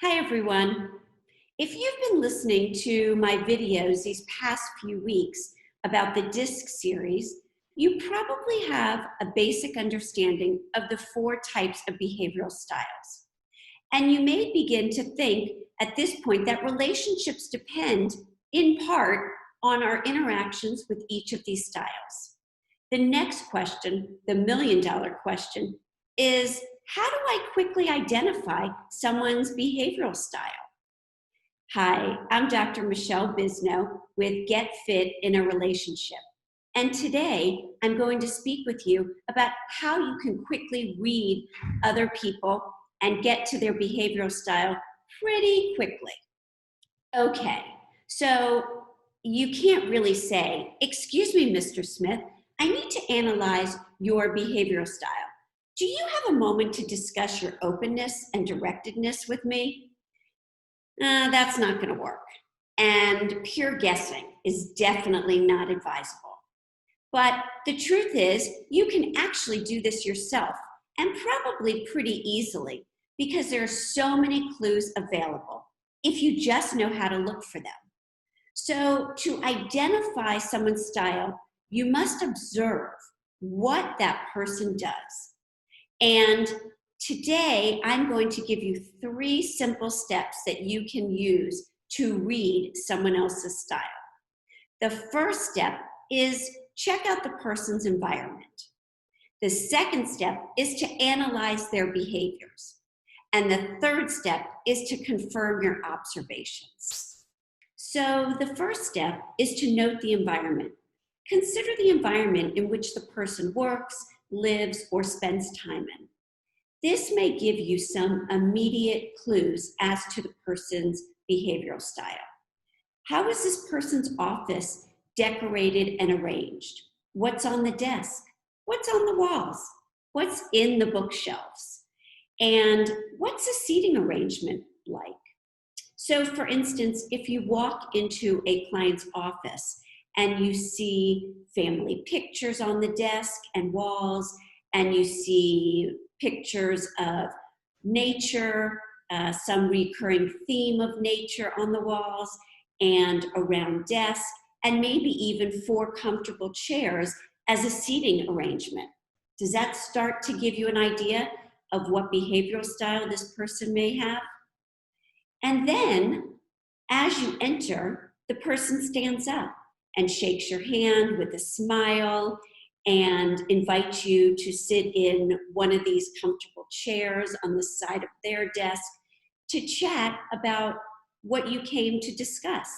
Hi, everyone. If you've been listening to my videos these past few weeks about the DISC series, you probably have a basic understanding of the four types of behavioral styles. And you may begin to think at this point that relationships depend in part on our interactions with each of these styles. The next question, the million-dollar question, is how do I quickly identify someone's behavioral style? Hi, I'm Dr. Michellebisno with Get Fit in a Relationship. And today I'm going to speak with you about how you can quickly read other people and get to their behavioral style pretty quickly. Okay, so you can't really say, "Excuse me, Mr. Smith, I need to analyze your behavioral style. Do you have a moment to discuss your openness and directedness with me?" That's not going to work. And pure guessing is definitely not advisable. But the truth is, you can actually do this yourself, and probably pretty easily, because there are so many clues available if you just know how to look for them. So to identify someone's style, you must observe what that person does. And today, I'm going to give you 3 simple steps that you can use to read someone else's style. The first step is check out the person's environment. The second step is to analyze their behaviors. And the third step is to confirm your observations. So the first step is to note the environment. Consider the environment in which the person works, lives, or spends time in. This may give you some immediate clues as to the person's behavioral style. How is this person's office decorated and arranged? What's on the desk? What's on the walls? What's in the bookshelves? And what's the seating arrangement like? So for instance, if you walk into a client's office and you see family pictures on the desk and walls, and you see pictures of nature, some recurring theme of nature on the walls and around desks, and maybe even 4 comfortable chairs as a seating arrangement. Does that start to give you an idea of what behavioral style this person may have? And then, as you enter, the person stands up and shakes your hand with a smile and invites you to sit in one of these comfortable chairs on the side of their desk to chat about what you came to discuss.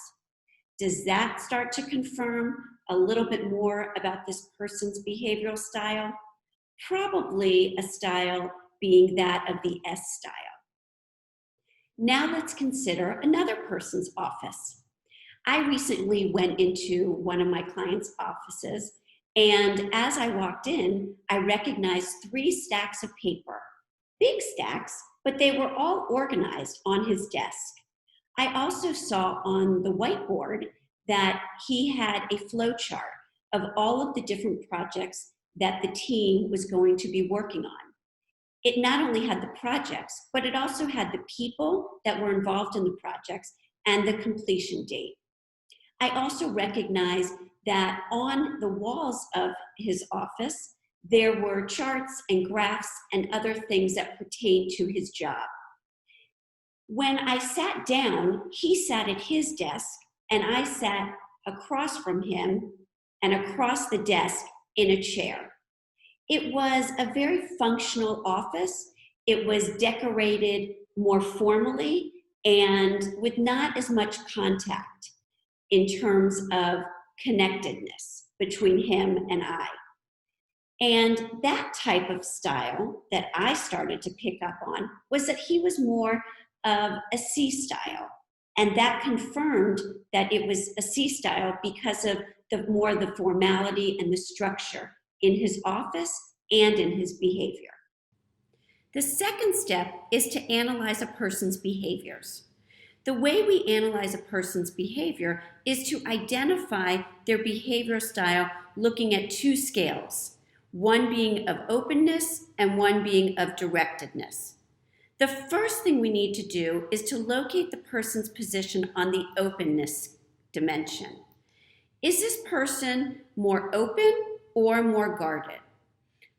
Does that start to confirm a little bit more about this person's behavioral style? Probably a style being that of the S style. Now let's consider another person's office. I recently went into one of my clients' offices, and as I walked in, I recognized 3 stacks of paper. Big stacks, but they were all organized on his desk. I also saw on the whiteboard that he had a flow chart of all of the different projects that the team was going to be working on. It not only had the projects, but it also had the people that were involved in the projects and the completion date. I also recognized that on the walls of his office, there were charts and graphs and other things that pertained to his job. When I sat down, he sat at his desk, and I sat across from him and across the desk in a chair. It was a very functional office. It was decorated more formally and with not as much contact in terms of connectedness between him and I. And that type of style that I started to pick up on was that he was more of a C style. And that confirmed that it was a C style because of the formality and the structure in his office and in his behavior. The second step is to analyze a person's behaviors. The way we analyze a person's behavior is to identify their behavioral style looking at 2 scales, one being of openness and one being of directedness. The first thing we need to do is to locate the person's position on the openness dimension. Is this person more open or more guarded?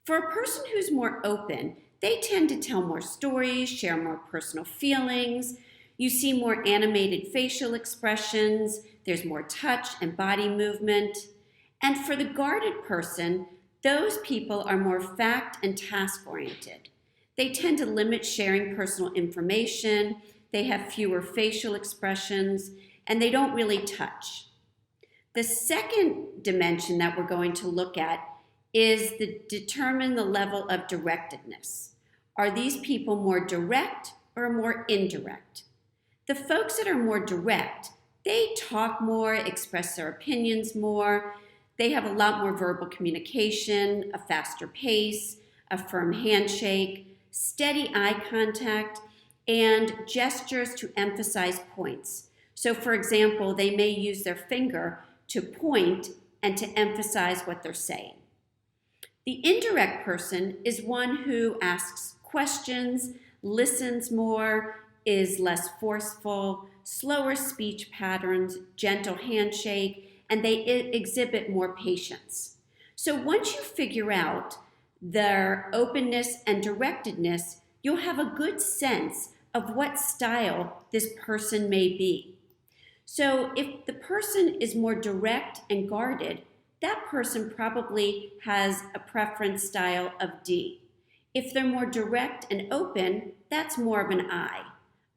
For a person who's more open, they tend to tell more stories, share more personal feelings. You see more animated facial expressions. There's more touch and body movement. And for the guarded person, those people are more fact and task oriented. They tend to limit sharing personal information. They have fewer facial expressions, and they don't really touch. The second dimension that we're going to look at is determine the level of directedness. Are these people more direct or more indirect? The folks that are more direct, they talk more, express their opinions more. They have a lot more verbal communication, a faster pace, a firm handshake, steady eye contact, and gestures to emphasize points. So for example, they may use their finger to point and to emphasize what they're saying. The indirect person is one who asks questions, listens more, is less forceful, slower speech patterns, gentle handshake, and they exhibit more patience. So once you figure out their openness and directedness, you'll have a good sense of what style this person may be. So if the person is more direct and guarded, that person probably has a preference style of D. If they're more direct and open, that's more of an I.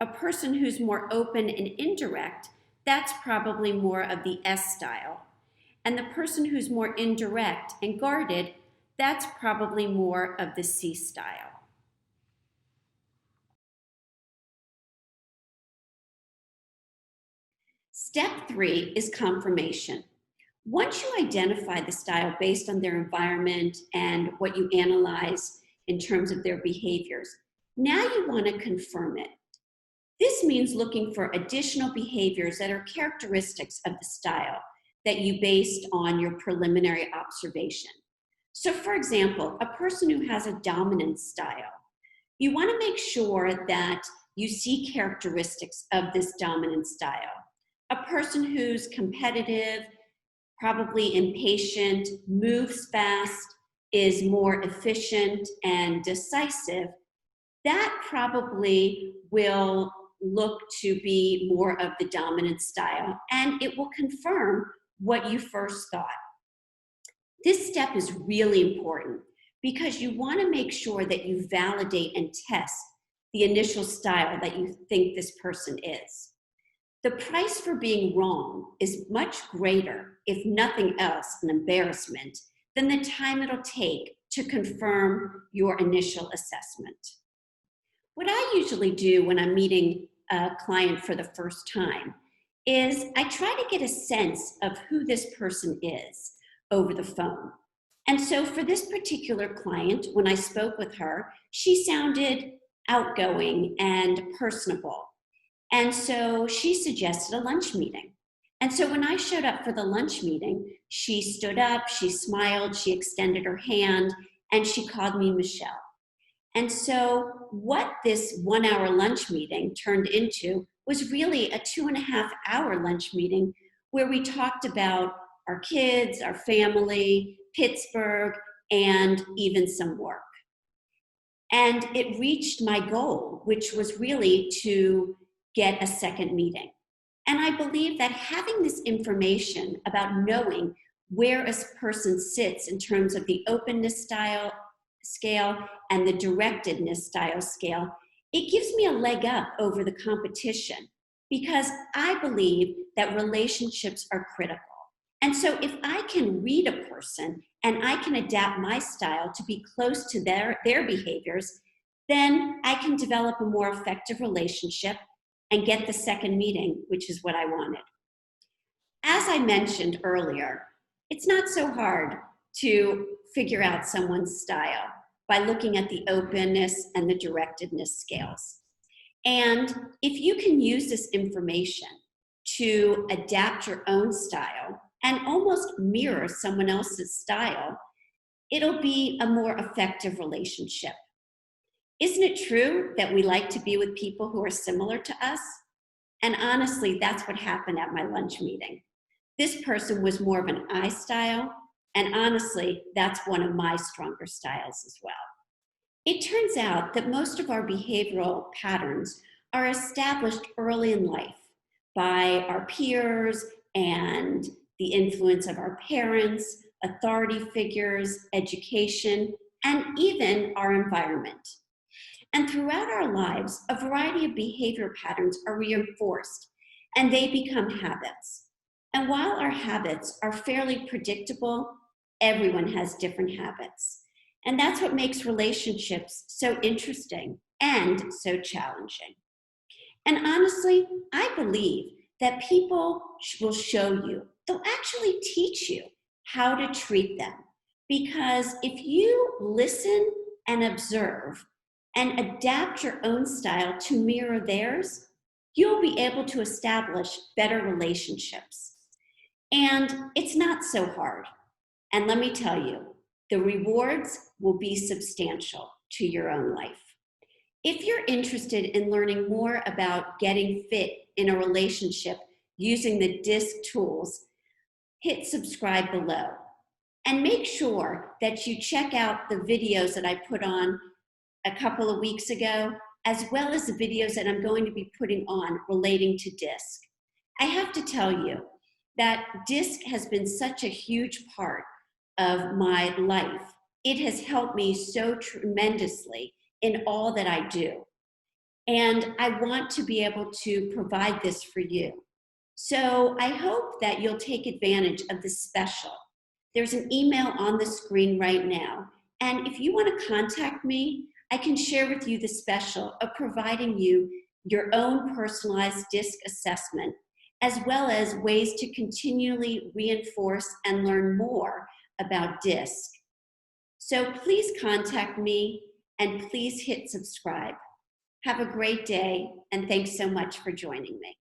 A person who's more open and indirect, that's probably more of the S style. And the person who's more indirect and guarded, that's probably more of the C style. Step 3 is confirmation. Once you identify the style based on their environment and what you analyze in terms of their behaviors, now you want to confirm it. This means looking for additional behaviors that are characteristics of the style that you based on your preliminary observation. So for example, a person who has a dominant style, you want to make sure that you see characteristics of this dominant style. A person who's competitive, probably impatient, moves fast, is more efficient and decisive, that probably will look to be more of the dominant style, and it will confirm what you first thought. This step is really important because you want to make sure that you validate and test the initial style that you think this person is. The price for being wrong is much greater, if nothing else, an embarrassment, than the time it'll take to confirm your initial assessment. What I usually do when I'm meeting a client for the first time is I try to get a sense of who this person is over the phone. And so for this particular client, when I spoke with her, she sounded outgoing and personable. And so she suggested a lunch meeting. And so when I showed up for the lunch meeting, she stood up, she smiled, she extended her hand, and she called me Michelle. And so what this 1 hour lunch meeting turned into was really a 2.5 hour lunch meeting where we talked about our kids, our family, Pittsburgh, and even some work. And it reached my goal, which was really to get a second meeting. And I believe that having this information about knowing where a person sits in terms of the openness style scale and the directedness style scale, it gives me a leg up over the competition because I believe that relationships are critical. And so if I can read a person and I can adapt my style to be close to their behaviors, then I can develop a more effective relationship and get the second meeting, which is what I wanted. As I mentioned earlier, it's not so hard to figure out someone's style by looking at the openness and the directedness scales. And if you can use this information to adapt your own style and almost mirror someone else's style, it'll be a more effective relationship. Isn't it true that we like to be with people who are similar to us? And honestly, that's what happened at my lunch meeting. This person was more of an I style, and honestly, that's one of my stronger styles as well. It turns out that most of our behavioral patterns are established early in life by our peers and the influence of our parents, authority figures, education, and even our environment. And throughout our lives, a variety of behavior patterns are reinforced and they become habits. And while our habits are fairly predictable, everyone has different habits. And that's what makes relationships so interesting and so challenging. And honestly, I believe that people will show you, they'll actually teach you how to treat them. Because if you listen and observe and adapt your own style to mirror theirs, you'll be able to establish better relationships. And it's not so hard. And let me tell you, the rewards will be substantial to your own life. If you're interested in learning more about getting fit in a relationship using the DISC tools, hit subscribe below. And make sure that you check out the videos that I put on a couple of weeks ago, as well as the videos that I'm going to be putting on relating to DISC. I have to tell you that DISC has been such a huge part of my life. It has helped me so tremendously in all that I do. And I want to be able to provide this for you. So I hope that you'll take advantage of this special. There's an email on the screen right now. And if you want to contact me, I can share with you the special of providing you your own personalized DISC assessment, as well as ways to continually reinforce and learn more about DISC. So please contact me and please hit subscribe. Have a great day, and thanks so much for joining me.